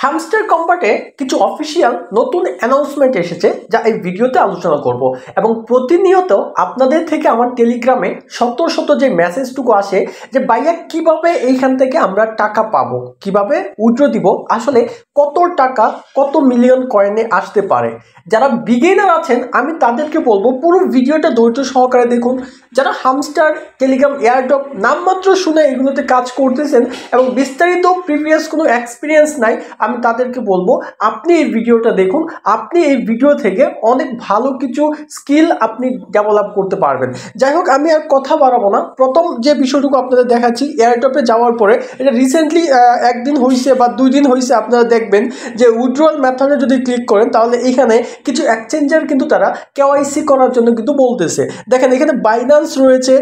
Hamster কম্পার্টে কিছু official নতুন announcement এসেছে যা এই ভিডিওতে আলোচনা করব এবং প্রতিনিয়ত আপনাদের থেকে আমার টেলিগ্রামে শত শত যে মেসেজটুকু আসে যে ভাইয়া কিভাবে এইখান থেকে আমরা টাকা পাবো, কিভাবে উইথড্র দিব, আসলে কত টাকা কত মিলিয়ন কয়েনে আসতে পারে। যারা বিগিনার আছেন আমি তাদেরকে বলবো পুরো ভিডিওটা ধৈর্য সহকারে দেখুন। যারা হ্যামস্টার, টেলিগ্রাম, এয়ারড্রপ নামমাত্র শুনে এগুলোতে কাজ করতেছেন এবং বিস্তারিত প্রিভিয়াস কোনো এক্সপিরিয়েন্স নাই, আমি তাদেরকে বলবো আপনি এই ভিডিওটা দেখুন। আপনি এই ভিডিও থেকে অনেক ভালো কিছু স্কিল আপনি ডেভেলপ করতে পারবেন। যাই হোক, আমি আর কথা বাড়াবো না। প্রথম যে বিষয়টুকু আপনাদের দেখাচ্ছি, এয়ারড্রপে যাওয়ার পরে এটা রিসেন্টলি একদিন হয়েছে বা 2 দিন হয়েছে, আপনারা দেখবেন যে উইথড্রয়াল মেথডে যদি ক্লিক করেন তাহলে এখানে কিছু এক্সচেঞ্জার কিন্তু তারা কেওয়াইসি করার জন্য কিন্তু বলতেছে। দেখেন এখানে বাইন্যান্স রয়েছে,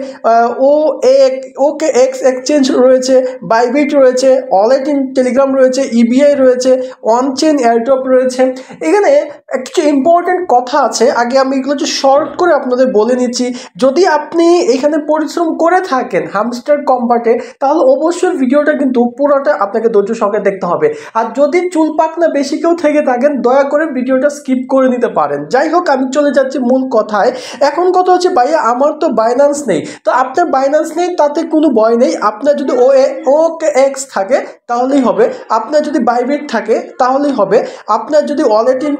OKX এক্সচেঞ্জ রয়েছে, বাইবিট রয়েছে, ওয়ালেট ইন টেলিগ্রাম রয়েছে, ইবিআই রয়েছে, অনচেন এয়ারড্রপ রয়েছে। এখানে কিছু ইম্পর্টেন্ট কথা আছে, আগে আমি এগুলো একটু শর্ট করে আপনাদের বলে নিচ্ছি। যদি আপনি এখানে পরিশ্রম করে থাকেন হ্যামস্টার কম্পার্টে তাহলে অবশ্যই ভিডিওটা কিন্তু পুরোটা আপনাকে ধৈর্য সহকারে দেখতে হবে। আর যদি চুল পাকনা বেশি কেউ থেকে থাকেন দয়া করে ভিডিওটা স্কিপ করে নিতে পারেন। যাই হোক, আমি চলে যাচ্ছি মূল কথায়। এখন কথা হচ্ছে ভাইয়া আমার তো বাইন্যান্স নেই, তো আপনার বাইন্যান্স নেই তাতে কোনো ভয় নেই। আপনার যদি OKX থাকে তাহলেই হবে, আপনার যদি বাইবিট থাকে তাহলেই হবে, আপনার যদি ওয়ালেট ইন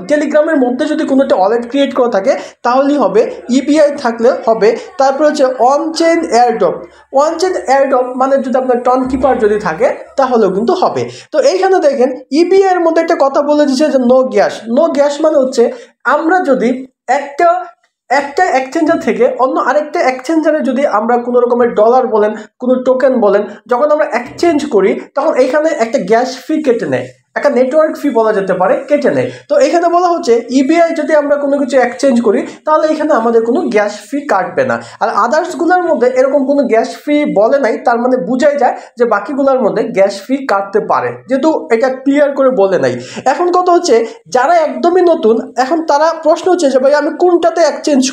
টেলিগ্রামের মধ্যে যদি কোনো একটা ওয়ালেট ক্রিয়েট করা থাকে তাহলেই হবে, ইবিআই থাকলে হবে। তারপর হচ্ছে অনচেন এয়ারড্রপ মানে যদি আপনার টন কিপার যদি থাকে তাহলেও কিন্তু হবে। তো এইখানে দেখেন ইবিআই এর মধ্যে একটা কথা বলে দিচ্ছে যে নো গ্যাস মানে হচ্ছে আমরা যদি একটা এক্সচেঞ্জার থেকে অন্য আরেকটা এক্সচেঞ্জারে যদি আমরা কোনো রকমের ডলার বলেন, কোনো টোকেন বলেন, যখন আমরা এক্সচেঞ্জ করি তখন এখানে একটা গ্যাস ফি কেটে নেয়, একটা নেটওয়ার্ক ফি বলা যেতে পারে, কেটে নেয়। তো এখানে বলা হচ্ছে ইবিআই যদি আমরা কোনো কিছু এক্সচেঞ্জ করি তাহলে এখানে আমাদের কোনো গ্যাস ফি কাটবে না। আর আদার্সগুলোর মধ্যে এরকম কোনো গ্যাস ফি বলে নাই, তার মানে বোঝাই যায় যে বাকিগুলোর মধ্যে গ্যাস ফি কাটতে পারে, যেহেতু এটা ক্লিয়ার করে বলে নাই। এখন কথা হচ্ছে যারা একদমই নতুন, এখন তারা প্রশ্ন হচ্ছে যে ভাই আমি কোনটাতে এক্সচেঞ্জ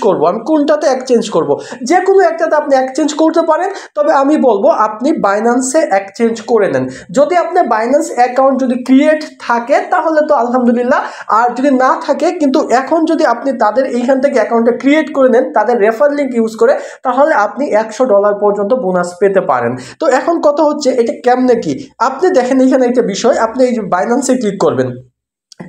করব। যে কোনো একটাতে আপনি এক্সচেঞ্জ করতে পারেন, তবে আমি বলবো আপনি বাইন্যান্সে এক্সচেঞ্জ করে নেন। যদি আপনার বাইন্যান্স অ্যাকাউন্ট যদি ক্রিয়েট থাকে তাহলে তো আলহামদুলিল্লাহ, আর যদি না থাকে, কিন্তু এখন যদি আপনি তাদের এইখান থেকে অ্যাকাউন্টটা ক্রিয়েট করে নেন তাদের রেফার লিঙ্ক ইউজ করে, তাহলে আপনি $100 পর্যন্ত বোনাস পেতে পারেন। তো এখন কথা হচ্ছে এটা কেমনে কি, আপনি দেখেন এখানে একটা বিষয়, আপনি এই যে বাইন্যান্সে ক্লিক করবেন,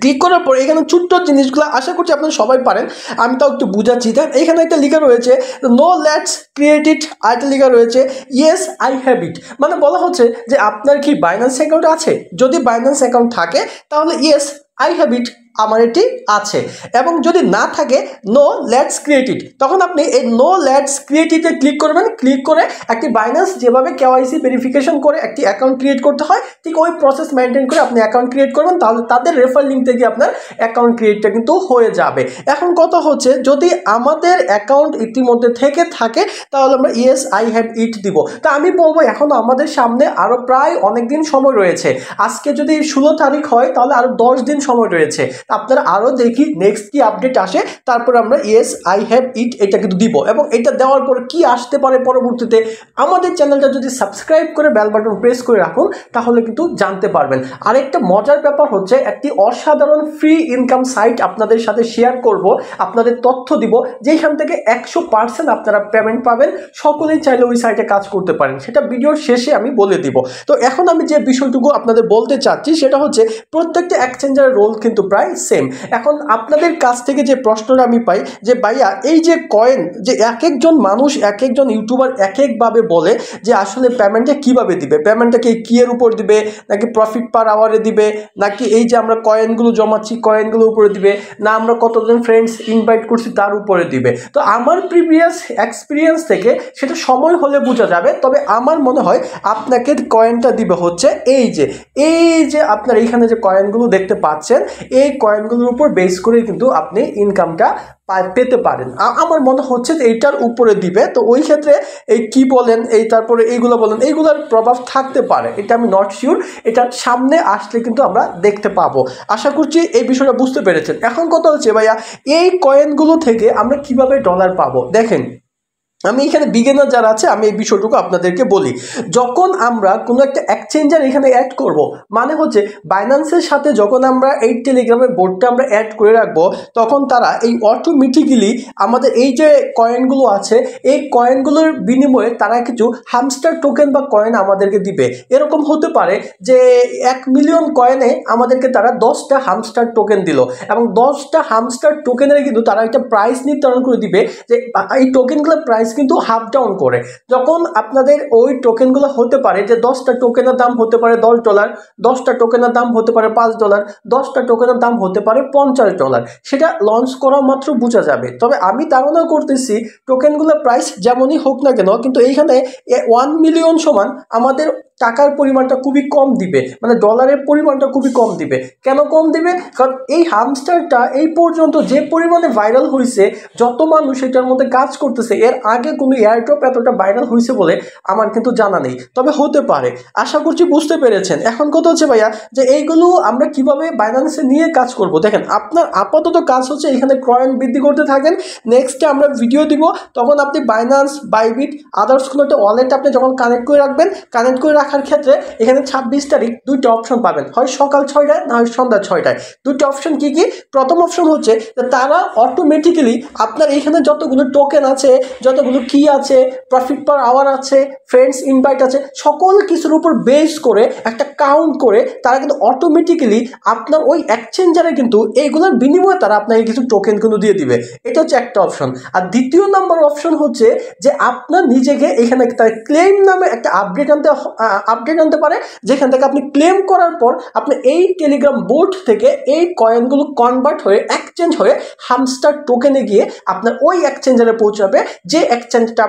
ক্লিক করার পর এখানে ছোট্ট জিনিসগুলো আশা করছি আপনারা সবাই পারেন, আমি তাও একটু বুঝাচ্ছি। দেন এখানে একটা লেখা রয়েছে নো লেটস ক্রিয়েট ইট, আরেকটা লেখা রয়েছে ইয়েস আই হ্যাভ ইট। মানে বলা হচ্ছে যে আপনার কি বাইন্যান্স অ্যাকাউন্ট আছে, যদি বাইন্যান্স অ্যাকাউন্ট থাকে তাহলে ইয়েস আই হ্যাভ ইট, আমার এটি আছে। এবং যদি না থাকে নো লেটস ক্রিয়েট ইট, তখন আপনি এই নো লেটস ক্রিয়েট ইটে ক্লিক করবেন। ক্লিক করে একটি বাইন্যান্স যেভাবে কেওয়াইসি ভেরিফিকেশন করে একটি অ্যাকাউন্ট ক্রিয়েট করতে হয় ঠিক ওই প্রসেস মেনটেন করে আপনি অ্যাকাউন্ট ক্রিয়েট করবেন, তাহলে তাদের রেফার লিঙ্ক থেকে আপনার অ্যাকাউন্ট ক্রিয়েটটা কিন্তু হয়ে যাবে। এখন কথা হচ্ছে যদি আমাদের অ্যাকাউন্ট ইতিমধ্যে থেকে থাকে তাহলে আমরা ইয়েস আই হ্যাভ ইট দিব। তা আমি বলবো এখন আমাদের সামনে আরও প্রায় অনেক দিন সময় রয়েছে। আজকে যদি 16 তারিখ হয় তাহলে আরও 10 দিন সময় রয়েছে। আপনারা আরও দেখি নেক্সট কি আপডেট আসে, তারপর আমরা ইয়েস আই হ্যাভ ইট এটা কিন্তু দিব। এবং এটা দেওয়ার পর কি আসতে পারে পরবর্তীতে, আমাদের চ্যানেলটা যদি সাবস্ক্রাইব করে বেল বাটন প্রেস করে রাখুন তাহলে কিন্তু জানতে পারবেন। আরেকটা মজার ব্যাপার হচ্ছে একটি অসাধারণ ফ্রি ইনকাম সাইট আপনাদের সাথে শেয়ার করব, আপনাদের তথ্য দিব, যেখান থেকে 100% আপনারা পেমেন্ট পাবেন। সকলেই চাইলে ওই সাইটে কাজ করতে পারেন, সেটা ভিডিওর শেষে আমি বলে দিব। তো এখন আমি যে বিষয়টুকু আপনাদের বলতে চাচ্ছি সেটা হচ্ছে প্রত্যেকটা এক্সচেঞ্জারের রোল কিন্তু প্রায় সেম। এখন আপনাদের কাছ থেকে যে প্রশ্নটা আমি পাই যে ভাইয়া এই যে কয়েন, যে এক একজন মানুষ এক একজন ইউটিউবার এক একভাবে বলে যে আসলে পেমেন্টটা কিভাবে দিবে, পেমেন্টটা কি এর উপর দিবে, নাকি প্রফিট পার আওয়ারে দিবে, নাকি এই যে আমরা কয়েনগুলো জমাচ্ছি কয়েনগুলোর উপরে দিবে, না আমরা কতজন ফ্রেন্ডস ইনভাইট করছি তার উপরে দিবে। তো আমার প্রিভিয়াস এক্সপিরিয়েন্স থেকে সেটা সময় হলে বোঝা যাবে, তবে আমার মনে হয় আপনাকে কয়েনটা দিবে হচ্ছে এই যে আপনার এইখানে যে কয়েনগুলো দেখতে পাচ্ছেন এই কয়েনগুলোর উপর বেস করে কিন্তু আপনি ইনকামটা পেতে পারেন। আমার মনে হচ্ছে যে এইটার উপরে দিবে। তো ওই ক্ষেত্রে এই কি বলেন, এই তারপরে এইগুলো বলেন, এইগুলোর প্রভাব থাকতে পারে, এটা আমি নট শিওর, এটা সামনে আসলে কিন্তু আমরা দেখতে পাবো। আশা করছি এই বিষয়টা বুঝতে পেরেছেন। এখন কথা হচ্ছে ভাইয়া এই কয়েনগুলো থেকে আমরা কিভাবে ডলার পাবো। দেখেন আমি এখানে বিগিনার যারা আছে আমি এই বিষয়টুকু আপনাদেরকে বলি, যখন আমরা কোনো একটা এক্সচেঞ্জার এখানে অ্যাড করব, মানে হচ্ছে বাইন্যান্সের সাথে যখন আমরা এই টেলিগ্রামের বোর্ডটা আমরা অ্যাড করে রাখবো, তখন তারা এই অটোমেটিক্যালি আমাদের এই যে কয়েনগুলো আছে এই কয়েনগুলোর বিনিময়ে তারা কিছু হামস্টার টোকেন বা কয়েন আমাদেরকে দিবে। এরকম হতে পারে যে 1 মিলিয়ন কয়েনে আমাদেরকে তারা 10টা হামস্টার টোকেন দিল, এবং 10টা হামস্টার টোকেনের কিন্তু তারা একটা প্রাইস নির্ধারণ করে দিবে যে এই টোকেনগুলোর প্রাইস কিন্তু হাফ ডাউন করে। যখন আপনাদের ওই টোকেনগুলো হতে পারে যে 10টা টোকেনের দাম হতে পারে $10, 10টা টোকেনের দাম হতে পারে $5, 10টা টোকেনের দাম হতে পারে $50, সেটা লঞ্চ করা মাত্র বোঝা যাবে। তবে আমি ধারণা করতেছি টোকেনগুলোর প্রাইস যেমনই হোক না কেন, কিন্তু এইখানে 1 মিলিয়ন সমান আমাদের টাকার পরিমাণটা খুবই কম দিবে, মানে ডলারের পরিমাণটা খুবই কম দিবে। কেন কম দিবে? কারণ এই হামস্টারটা এই পর্যন্ত যে পরিমাণে ভাইরাল হয়েছে, যত মানুষ এটার মধ্যে কাজ করতেছে, এর আগে কোনো এয়ারড্রপ এতটা ভাইরাল হয়েছে বলে আমার কিন্তু জানা নেই, তবে হতে পারে। আশা করছি বুঝতে পেরেছেন। এখন কথা হচ্ছে ভাইয়া যে এইগুলো আমরা কিভাবে বাইন্যান্সে নিয়ে কাজ করব। দেখেন, আপনার আপাতত কাজ হচ্ছে এখানে কয়েন বৃদ্ধি করতে থাকেন। নেক্সটে আমরা ভিডিও দিব, তখন আপনি বাইন্যান্স, বাইবিট, আদার্স কোনো একটা ওয়ালেট আপনি যখন কানেক্ট করে রাখবেন, কানেক্ট করে রাখার ক্ষেত্রে এখানে 26 তারিখ 2টা অপশন পাবেন, হয় সকাল 6টায় না হয় সন্ধ্যা 6টায়। 2টা অপশন কি কি? প্রথম অপশন হচ্ছে যে তারা অটোমেটিক্যালি আপনার এখানে যতগুলো টোকেন আছে, যতগুলো কি আছে, প্রফিট পার আওয়ার আছে, ফ্রেন্ডস ইনভাইট আছে, সকল কিছুর উপর বেস করে একটা কাউন্ট করে তারা কিন্তু অটোমেটিক্যালি আপনার ওই এক্সচেঞ্জারে কিন্তু এইগুলোর বিনিময়ে তারা আপনাকে কিছু টোকেন কিন্তু দিয়ে দিবে। এটা হচ্ছে একটা অপশন। আর দ্বিতীয় নম্বর অপশন হচ্ছে যে আপনার নিজেকে এখানে তার ক্লেম নামে একটা আপডেট আনতে পারে, যেখান থেকে আপনি ক্লেম করার পর আপনি এই টেলিগ্রাম বোর্ড থেকে এই কয়েনগুলো কনভার্ট হয়ে এক্সচেঞ্জ হয়ে হামস্টার টোকেনে গিয়ে আপনার ওই এক্সচেঞ্জারে পৌঁছাবে, যে এক্সচেঞ্জটা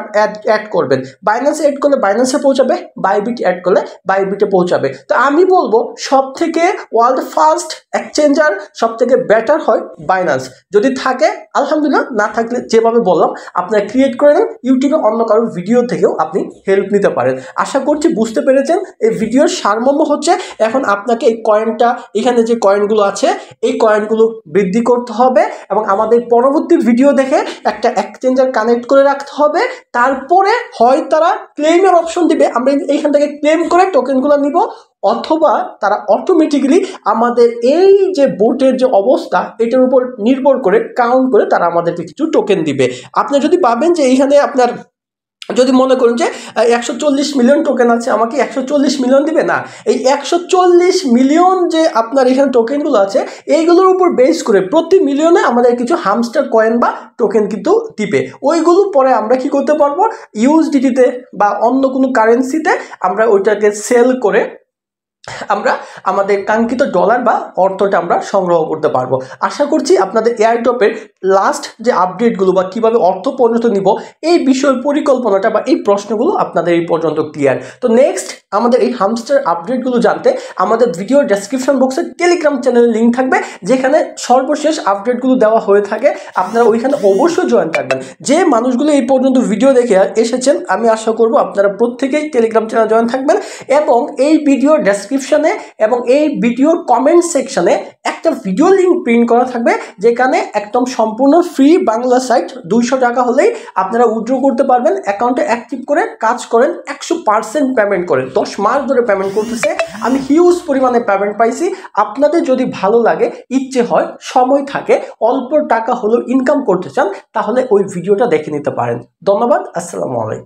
অ্যাড করবেন। বাইন্যান্সে অ্যাড করলে বাইন্যান্সে পৌঁছাবে, বাইবিট অ্যাড করলে বাইবিটে পৌঁছাবে। তো আমি বলবো সব থেকে ওয়ার্ল্ড ফার্স্ট এক্সচেঞ্জার সব থেকে বেটার হয় বাইন্যান্স। যদি থাকে আলহামদুলিল্লাহ, না থাকলে যেভাবে বললাম আপনারা ক্রিয়েট করে নেন, ইউটিউবে অন্য কারোর ভিডিও থেকেও আপনি হেল্প নিতে পারেন। আশা করছি বুঝতে পেরেছেন। এই ভিডিওর সারমর্ম হচ্ছে এখন আপনাকে এই কয়েনটা, এখানে যে কয়েনগুলো আছে এই কয়েনগুলো বৃদ্ধি করতে হবে, এবং আমাদের পরবর্তী ভিডিও দেখে একটা এক্সচেঞ্জার কানেক্ট করে রাখতে হবে। তারপরে হয় তারা ক্লেমের অপশন দিবে, আমরা এইখান থেকে ক্লেম করে টোকেনগুলো নিব, অথবা তারা অটোমেটিক্যালি আমাদের এই যে বোটের যে অবস্থা এটার উপর নির্ভর করে কাউন্ট করে তারা আমাদেরকে কিছু টোকেন দিবে। আপনি যদি ভাবেন যে এইখানে আপনার, যদি মনে করুন যে 140 মিলিয়ন টোকেন আছে, আমাকে 140 মিলিয়ন দিবে না, এই 140 মিলিয়ন যে আপনার এখানে টোকেনগুলো আছে এইগুলোর উপর বেস করে প্রতি মিলিয়নে আমাদের কিছু হামস্টার কয়েন বা টোকেন কিন্তু দিবে। ওইগুলো পরে আমরা কি করতে পারবো, ইউএসডিটিতে বা অন্য কোনো কারেন্সিতে আমরা ওইটাকে সেল করে আমরা আমাদের কাঙ্ক্ষিত ডলার বা অর্থটা আমরা সংগ্রহ করতে পারবো। আশা করছি আপনাদের এয়ারড্রপের লাস্ট যে আপডেটগুলো বা কীভাবে অর্থ পরিণত নিব এই বিষয়ের পরিকল্পনাটা বা এই প্রশ্নগুলো আপনাদের এই পর্যন্ত ক্লিয়ার। তো নেক্সট আমাদের এই হামস্টার আপডেটগুলো জানতে আমাদের ভিডিও ডেসক্রিপশন বক্সে টেলিগ্রাম চ্যানেলের লিঙ্ক থাকবে, যেখানে সর্বশেষ আপডেটগুলো দেওয়া হয়ে থাকে। আপনারা ওইখানে অবশ্যই জয়েন থাকবেন। যে মানুষগুলো এই পর্যন্ত ভিডিও দেখে এসেছেন আমি আশা করব আপনারা প্রত্যেকেই টেলিগ্রাম চ্যানেল জয়েন থাকবেন, এবং এই ভিডিও ডেসক্রিপশনে এবং এই ভিডিওর কমেন্ট সেকশনে একটা ভিডিও লিঙ্ক প্রিন্ট করা থাকবে, যেখানে একদম সম্পূর্ণ ফ্রি বাংলা সাইট 200 টাকা হলেই আপনারা উইথড্র করতে পারবেন। অ্যাকাউন্টে অ্যাক্টিভ করে কাজ করেন, 100% পেমেন্ট করেন, 10 মাস ধরে পেমেন্ট করতেছে, আমি হিউজ পরিমাণে পেমেন্ট পাইছি। আপনাদের যদি ভালো লাগে, ইচ্ছে হয়, সময় থাকে, অল্প টাকা হলেও ইনকাম করতে চান, তাহলে ওই ভিডিওটা দেখে নিতে পারেন। ধন্যবাদ, আসসালামু আলাইকুম।